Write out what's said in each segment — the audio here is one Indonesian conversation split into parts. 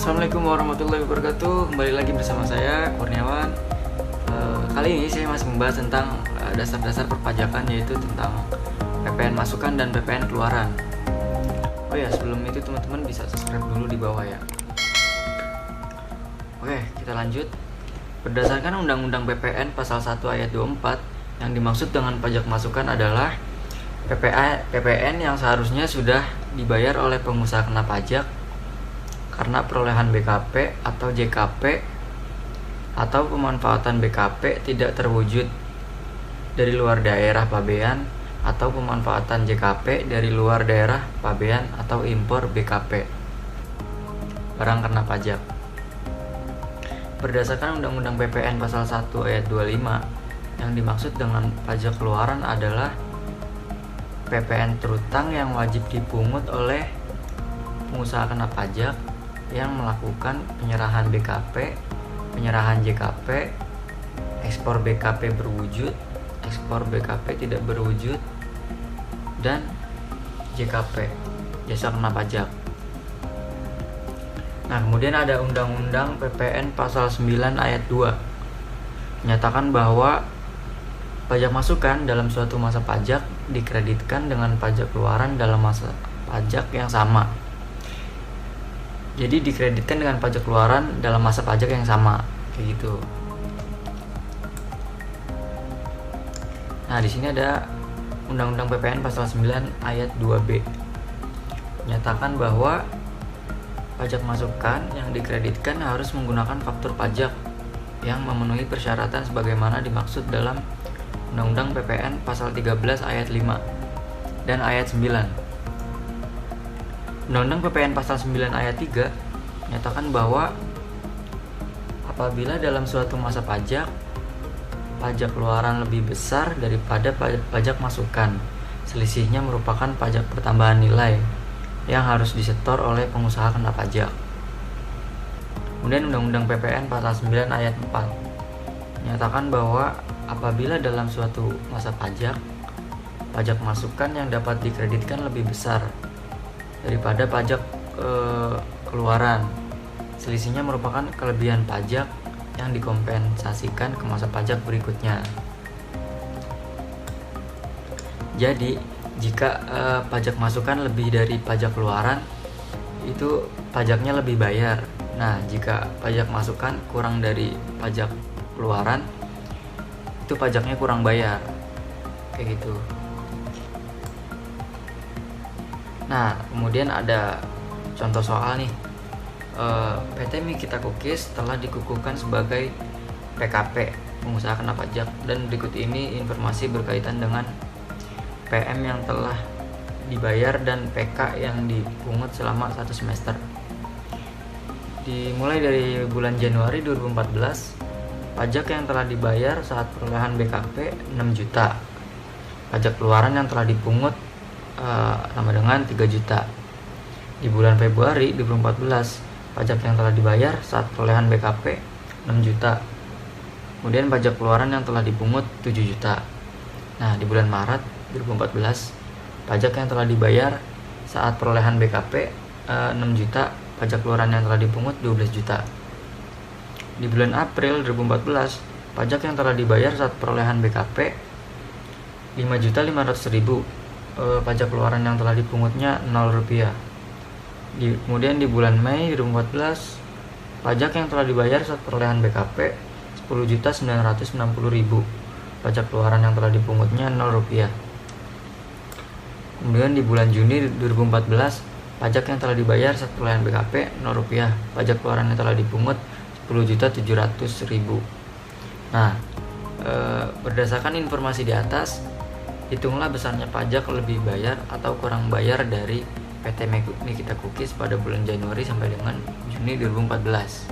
Assalamualaikum warahmatullahi wabarakatuh. Kembali lagi bersama saya Kurniawan. Kali ini saya masih membahas tentang dasar-dasar perpajakan, yaitu tentang PPN masukan dan PPN keluaran. Oh ya, sebelum itu teman-teman bisa subscribe dulu di bawah ya. Oke, kita lanjut. Berdasarkan Undang-Undang PPN Pasal 1 Ayat 24, yang dimaksud dengan pajak masukan adalah PPN yang seharusnya sudah dibayar oleh pengusaha kena pajak karena perolehan BKP atau JKP atau pemanfaatan BKP tidak terwujud dari luar daerah pabean atau pemanfaatan JKP dari luar daerah pabean atau impor BKP barang kena pajak. Berdasarkan Undang-Undang PPN Pasal 1 Ayat 25, yang dimaksud dengan pajak keluaran adalah PPN terutang yang wajib dipungut oleh pengusaha kena pajak yang melakukan penyerahan BKP, penyerahan JKP, ekspor BKP berwujud, ekspor BKP tidak berwujud, dan JKP, jasa kena pajak. Nah, kemudian ada Undang-Undang PPN Pasal 9 Ayat 2, menyatakan bahwa pajak masukan dalam suatu masa pajak dikreditkan dengan pajak keluaran dalam masa pajak yang sama. Jadi dikreditkan dengan pajak keluaran dalam masa pajak yang sama, kayak gitu. Nah, di sini ada Undang-Undang PPN Pasal 9 Ayat 2B, menyatakan bahwa pajak masukan yang dikreditkan harus menggunakan faktur pajak yang memenuhi persyaratan sebagaimana dimaksud dalam Undang-Undang PPN Pasal 13 Ayat 5 dan Ayat 9. Undang-Undang PPN Pasal 9 Ayat 3 menyatakan bahwa apabila dalam suatu masa pajak keluaran lebih besar daripada pajak masukan, selisihnya merupakan pajak pertambahan nilai yang harus disetor oleh pengusaha kena pajak. Kemudian Undang-Undang PPN Pasal 9 Ayat 4 menyatakan bahwa apabila dalam suatu masa pajak masukan yang dapat dikreditkan lebih besar daripada pajak keluaran, selisihnya merupakan kelebihan pajak yang dikompensasikan ke masa pajak berikutnya. Jadi jika pajak masukan lebih dari pajak keluaran, itu pajaknya lebih bayar. Nah, jika pajak masukan kurang dari pajak keluaran, itu pajaknya kurang bayar, kayak gitu. Nah, kemudian ada contoh soal nih. PT Mikita Cookies telah dikukuhkan sebagai PKP, pengusaha kena pajak, dan berikut ini informasi berkaitan dengan PM yang telah dibayar dan PK yang dipungut selama 1 semester. Dimulai dari bulan Januari 2014, pajak yang telah dibayar saat perolehan BKP 6 juta. Pajak keluaran yang telah dipungut sama dengan 3 juta. Di bulan Februari 2014, pajak yang telah dibayar saat perolehan BKP 6 juta. Kemudian pajak keluaran yang telah dipungut 7 juta. Nah, di bulan Maret 2014, pajak yang telah dibayar saat perolehan BKP 6 juta, pajak keluaran yang telah dipungut 12 juta. Di bulan April 2014, pajak yang telah dibayar saat perolehan BKP 5.500.000, pajak keluaran yang telah dipungutnya 0 rupiah. Kemudian di bulan Mei 2014, pajak yang telah dibayar saat perolehan BKP 10.960.000, pajak keluaran yang telah dipungutnya 0 rupiah. Kemudian di bulan Juni 2014, pajak yang telah dibayar saat perolehan BKP 0 rupiah, pajak keluaran yang telah dipungut 10.700.000. Nah, berdasarkan informasi di atas, hitunglah besarnya pajak lebih bayar atau kurang bayar dari PT Mikita Cookies pada bulan Januari sampai dengan Juni 2014.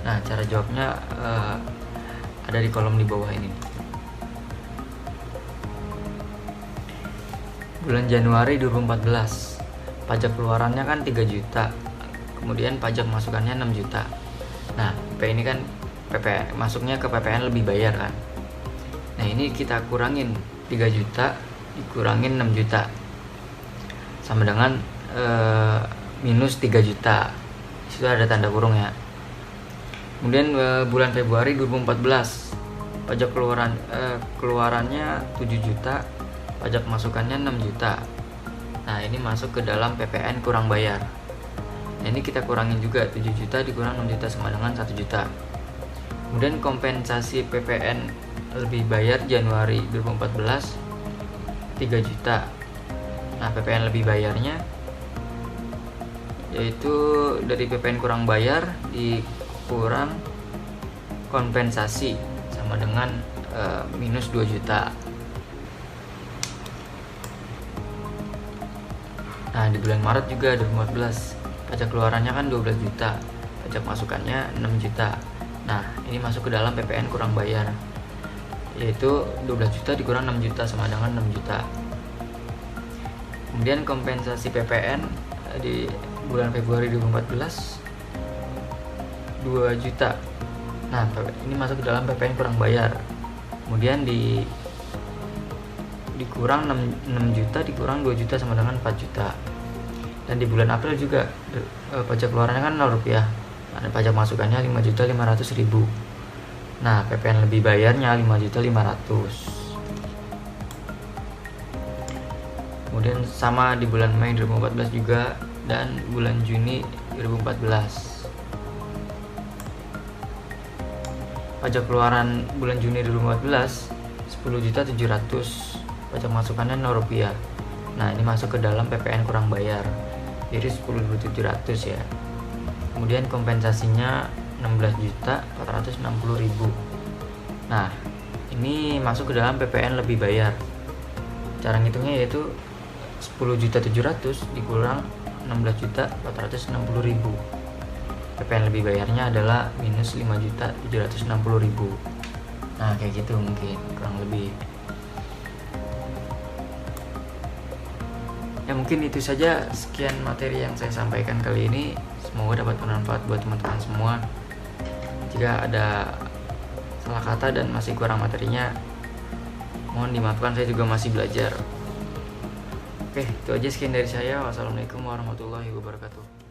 Nah, cara jawabnya ada di kolom di bawah ini. Bulan Januari 2014, pajak keluarannya kan 3 juta, kemudian pajak masukannya 6 juta. Nah, ini kan PPN, masuknya ke PPN lebih bayar kan. Nah, ini kita kurangin 3 juta dikurangin 6 juta sama dengan minus 3 juta. Situ ada tanda kurung ya. Kemudian bulan Februari 2014 pajak keluarannya 7 juta, pajak masukannya 6 juta. Nah, ini masuk ke dalam PPN kurang bayar. Nah, ini kita kurangin juga, 7 juta dikurang 6 juta sama dengan 1 juta. Kemudian kompensasi PPN lebih bayar Januari 2014 3 juta. Nah, PPN lebih bayarnya yaitu dari PPN kurang bayar dikurang kompensasi sama dengan minus 2 juta. Nah, di bulan Maret juga 2014 pajak keluarannya kan 12 juta, pajak masukannya 6 juta. Nah, ini masuk ke dalam PPN kurang bayar, yaitu 12 juta dikurang 6 juta sama dengan 6 juta. Kemudian kompensasi PPN di bulan Februari 2014 2 juta. Nah, ini masuk ke dalam PPN kurang bayar. Kemudian dikurang 6 juta dikurang 2 juta sama dengan 4 juta. Dan di bulan April juga pajak keluarannya kan 0 rupiah. Ada pajak masukannya 5.500.000. Nah, PPN lebih bayarnya 5.500.000. Kemudian sama di bulan Mei 2014 juga dan bulan Juni 2014. Pajak keluaran bulan Juni 2014 10.700.000, pajak masukannya 0 rupiah. Nah, ini masuk ke dalam PPN kurang bayar, jadi 10.700 ya. Kemudian kompensasinya 16.460.000. Nah, ini masuk ke dalam PPN lebih bayar. Cara ngitungnya yaitu 10.700.000 dikurang 16.460.000. PPN lebih bayarnya adalah minus 5.760.000. Nah, kayak gitu mungkin kurang lebih. Ya, mungkin itu saja, sekian materi yang saya sampaikan kali ini. Semoga dapat bermanfaat buat teman-teman semua. Jika ada salah kata dan masih kurang materinya, mohon dimaafkan, saya juga masih belajar. Oke, itu aja, sekian dari saya. Wassalamualaikum warahmatullahi wabarakatuh.